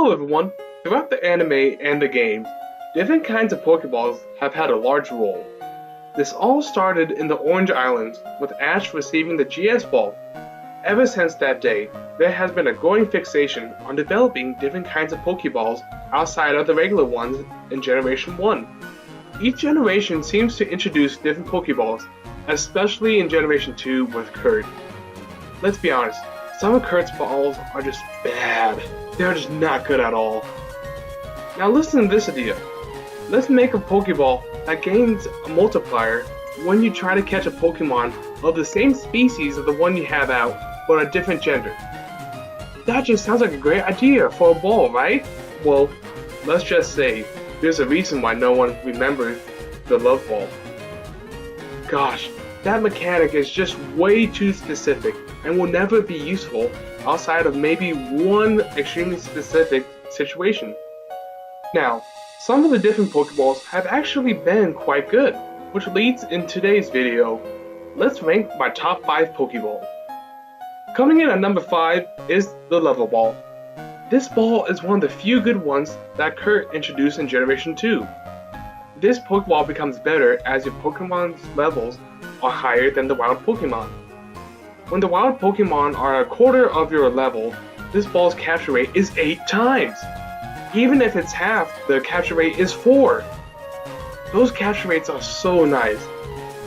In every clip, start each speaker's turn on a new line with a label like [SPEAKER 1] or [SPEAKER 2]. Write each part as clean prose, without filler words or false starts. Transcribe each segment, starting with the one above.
[SPEAKER 1] Hello everyone! Throughout the anime and the games, different kinds of Pokeballs have had a large role. This all started in the Orange Islands, with Ash receiving the GS Ball. Ever since that day, there has been a growing fixation on developing different kinds of Pokeballs outside of the regular ones in Generation 1. Each generation seems to introduce different Pokeballs, especially in Generation 2 with Kurt. Let's be honest, some of Kurt's balls are just bad. They're just not good at all. Now listen to this idea. Let's make a Pokeball that gains a multiplier when you try to catch a Pokemon of the same species of the one you have out, but a different gender. That just sounds like a great idea for a ball, right? Well, let's just say there's a reason why no one remembers the Love Ball. Gosh, that mechanic is just way too specific and will never be useful outside of maybe one extremely specific situation. Now, some of the different Pokeballs have actually been quite good, which leads in today's video. Let's rank my top 5 Pokeballs. Coming in at number 5 is the Level Ball. This ball is one of the few good ones that Kurt introduced in Generation 2. This Pokeball becomes better as your Pokemon's levels are higher than the wild Pokemon. When the wild Pokemon are a quarter of your level, this ball's capture rate is 8 times. Even if it's half, the capture rate is 4. Those capture rates are so nice,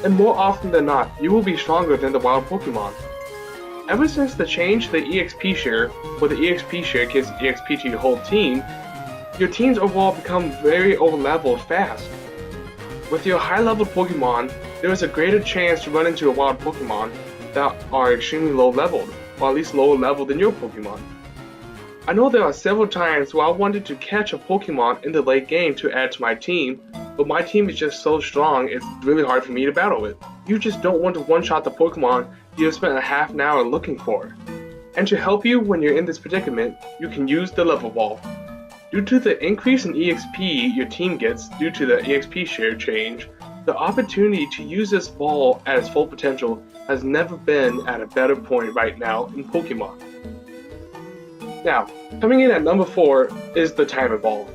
[SPEAKER 1] and more often than not, you will be stronger than the wild Pokemon. Ever since the change to the EXP share, where the EXP share gives EXP to your whole team, your teams overall become very over-leveled fast. With your high-leveled Pokemon, there is a greater chance to run into a wild Pokemon that are extremely low-leveled, or at least lower level than your Pokemon. I know there are several times where I wanted to catch a Pokemon in the late game to add to my team, but my team is just so strong it's really hard for me to battle with. You just don't want to one-shot the Pokemon you have spent a half an hour looking for. And to help you when you're in this predicament, you can use the Level Ball. Due to the increase in EXP your team gets due to the EXP share change, the opportunity to use this ball at its full potential has never been at a better point right now in Pokemon. Now, coming in at number 4 is the Timer Ball.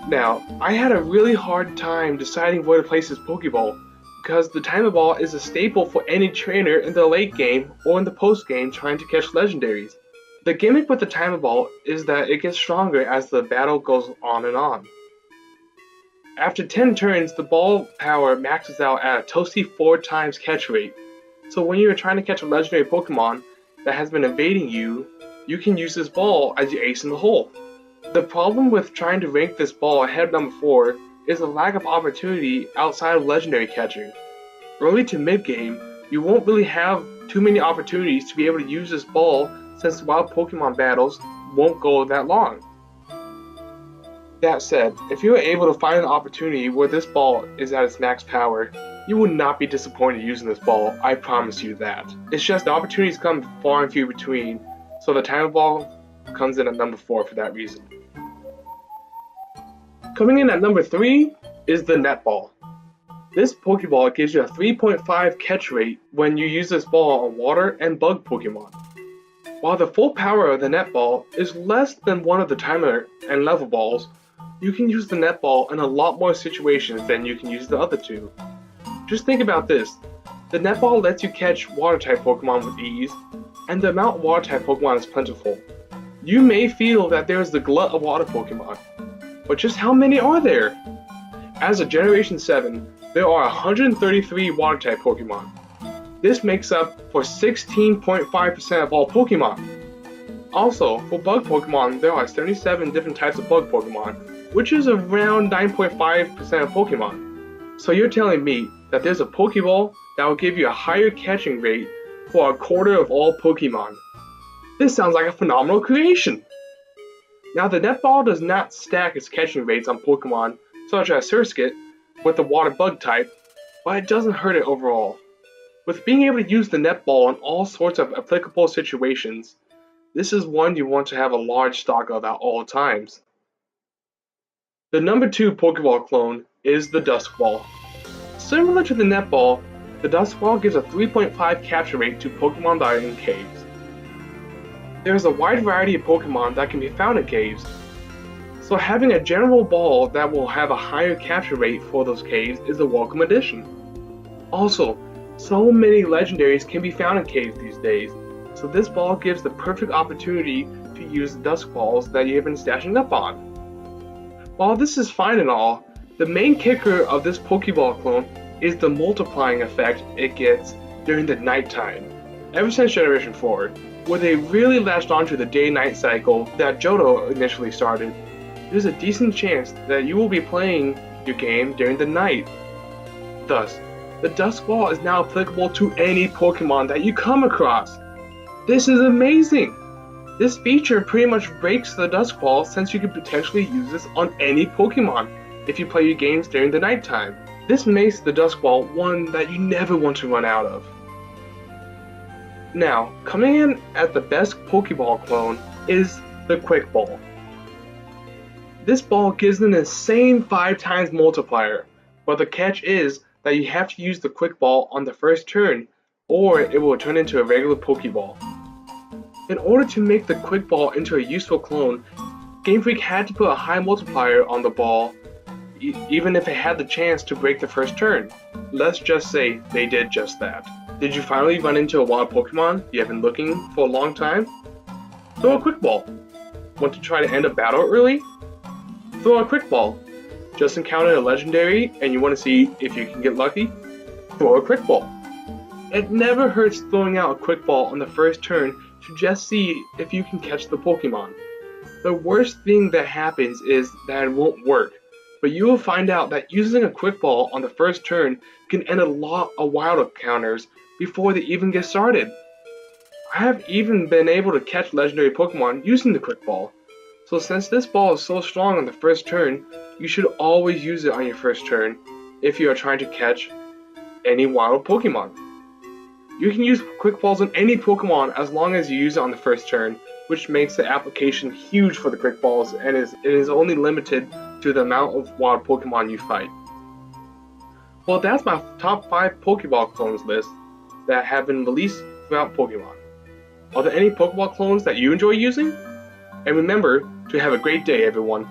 [SPEAKER 1] Now, I had a really hard time deciding where to place this Pokeball because the Timer Ball is a staple for any trainer in the late game or in the post game trying to catch legendaries. The gimmick with the Timer Ball is that it gets stronger as the battle goes on and on. After 10 turns, the ball power maxes out at a toasty 4 times catch rate. So when you're trying to catch a legendary Pokemon that has been evading you, you can use this ball as your ace in the hole. The problem with trying to rank this ball ahead of number 4 is a lack of opportunity outside of legendary catching. Early to mid game, you won't really have too many opportunities to be able to use this ball since the wild Pokemon battles won't go that long. That said, if you are able to find an opportunity where this ball is at its max power, you will not be disappointed using this ball, I promise you that. It's just the opportunities come far and few between, so the Timer Ball comes in at number 4 for that reason. Coming in at number 3 is the Net Ball. This Pokeball gives you a 3.5 catch rate when you use this ball on water and bug Pokemon. While the full power of the Net Ball is less than one of the Timer and Level Balls, you can use the Net Ball in a lot more situations than you can use the other two. Just think about this. The Net Ball lets you catch water-type Pokemon with ease, and the amount of water-type Pokemon is plentiful. You may feel that there is the glut of water Pokemon, but just how many are there? As of Generation 7, there are 133 water-type Pokemon. This makes up for 16.5% of all Pokemon. Also, for bug Pokemon, there are 77 different types of bug Pokemon, which is around 9.5% of Pokemon. So you're telling me that there's a Pokeball that will give you a higher catching rate for a quarter of all Pokemon. This sounds like a phenomenal creation! Now the Net Ball does not stack its catching rates on Pokemon such as Surskit with the water bug type, but it doesn't hurt it overall. With being able to use the Net Ball in all sorts of applicable situations, this is one you want to have a large stock of at all times. The number 2 Pokeball clone is the Dusk Ball. Similar to the Net Ball, the Dusk Ball gives a 3.5 capture rate to Pokemon that are in caves. There is a wide variety of Pokemon that can be found in caves, So having a general ball that will have a higher capture rate for those caves is a welcome addition. Also, so many legendaries can be found in caves these days, so this ball gives the perfect opportunity to use the dusk balls that you have been stashing up on. While this is fine and all, the main kicker of this Pokeball clone is the multiplying effect it gets during the nighttime. Ever since Generation 4, where they really latched onto the day-night cycle that Johto initially started, there's a decent chance that you will be playing your game during the night. Thus, the Dusk Ball is now applicable to any Pokemon that you come across. This is amazing! This feature pretty much breaks the Dusk Ball since you could potentially use this on any Pokemon if you play your games during the nighttime. This makes the Dusk Ball one that you never want to run out of. Now, coming in at the best Pokeball clone is the Quick Ball. This ball gives an insane 5 times multiplier, but the catch is that you have to use the Quick Ball on the first turn, or it will turn into a regular Pokeball. In order to make the Quick Ball into a useful clone, Game Freak had to put a high multiplier on the ball, even if it had the chance to break the first turn. Let's just say they did just that. Did you finally run into a wild Pokemon you have been looking for a long time? Throw a Quick Ball. Want to try to end a battle early? Throw a Quick Ball. Just encountered a legendary and you want to see if you can get lucky? Throw a Quick Ball. It never hurts throwing out a Quick Ball on the first turn to just see if you can catch the Pokemon. The worst thing that happens is that it won't work, but you will find out that using a Quick Ball on the first turn can end a lot of wild encounters before they even get started. I have even been able to catch legendary Pokemon using the Quick Ball. So since this ball is so strong on the first turn, you should always use it on your first turn if you are trying to catch any wild Pokemon. You can use Quick Balls on any Pokemon as long as you use it on the first turn, which makes the application huge for the Quick Balls and it is only limited to the amount of wild Pokemon you fight. Well, that's my top 5 Pokeball clones list that have been released throughout Pokemon. Are there any Pokeball clones that you enjoy using? And remember to have a great day, everyone.